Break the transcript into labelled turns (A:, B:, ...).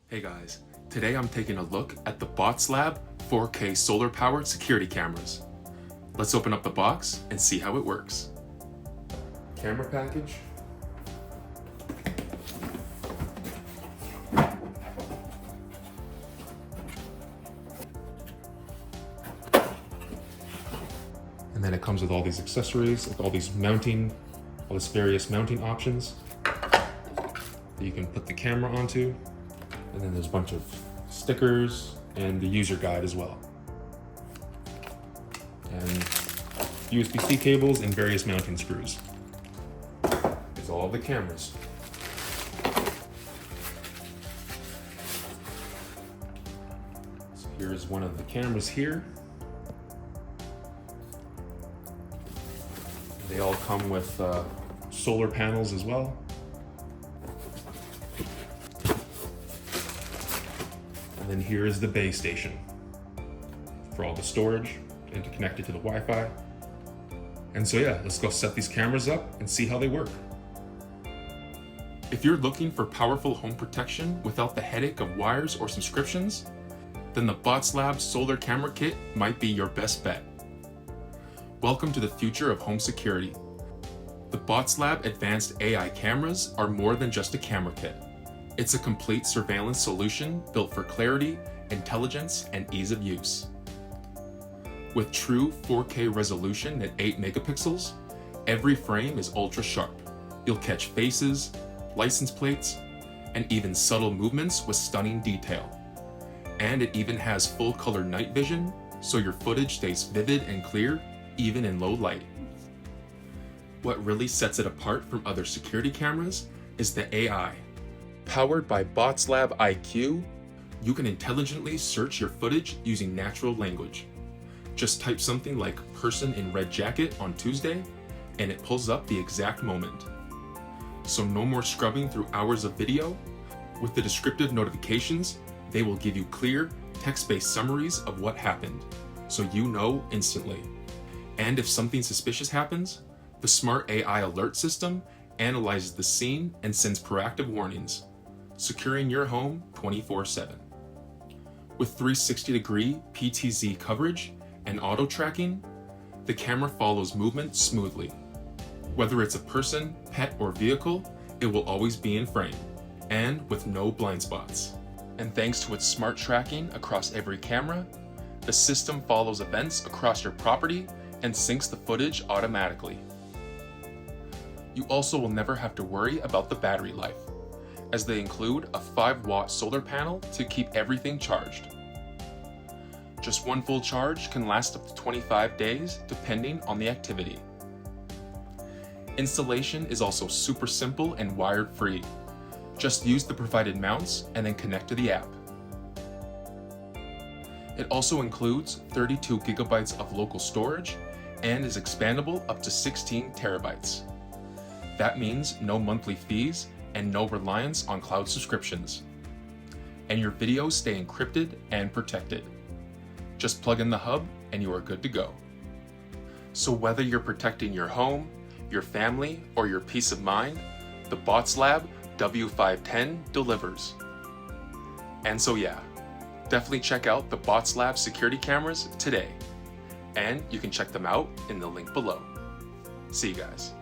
A: Hey guys, today I'm taking a look at the BOTSLAB 4K solar-powered security cameras. Let's open up the box and see how it works. Camera package. And then it comes with all these accessories, with all these various mounting options that you can put the camera onto. And then there's a bunch of stickers and the user guide as well. And USB-C cables and various mounting screws. There's all the cameras. So here's one of the cameras here. They all come with solar panels as well. And then here is the base station for all the storage and to connect it to the Wi-Fi. And so yeah, let's go set these cameras up and see how they work. If you're looking for powerful home protection without the headache of wires or subscriptions, then the BOTSLAB Solar Camera Kit might be your best bet. Welcome to the future of home security. The BOTSLAB Advanced AI cameras are more than just a camera kit. It's a complete surveillance solution built for clarity, intelligence, and ease of use. With true 4K resolution at 8 megapixels, every frame is ultra sharp. You'll catch faces, license plates, and even subtle movements with stunning detail. And it even has full color night vision, so your footage stays vivid and clear, even in low light. What really sets it apart from other security cameras is the AI. Powered by BOTSLAB IQ, you can intelligently search your footage using natural language. Just type something like "person in red jacket" on Tuesday, and it pulls up the exact moment. So no more scrubbing through hours of video. With the descriptive notifications, they will give you clear, text-based summaries of what happened, so you know instantly. And if something suspicious happens, the smart AI alert system analyzes the scene and sends proactive warnings, securing your home 24/7. With 360-degree PTZ coverage and auto tracking, the camera follows movement smoothly. Whether it's a person, pet, or vehicle, it will always be in frame, and with no blind spots. And thanks to its smart tracking across every camera, the system follows events across your property and syncs the footage automatically. You also will never have to worry about the battery life, as they include a 5-watt solar panel to keep everything charged. Just one full charge can last up to 25 days depending on the activity. Installation is also super simple and wired-free. Just use the provided mounts and then connect to the app. It also includes 32 gigabytes of local storage and is expandable up to 16 terabytes. That means no monthly fees and no reliance on cloud subscriptions. And your videos stay encrypted and protected. Just plug in the hub and you are good to go. So whether you're protecting your home, your family, or your peace of mind, the BOTSLAB W510 delivers. And so yeah, definitely check out the BOTSLAB security cameras today. And you can check them out in the link below. See you guys.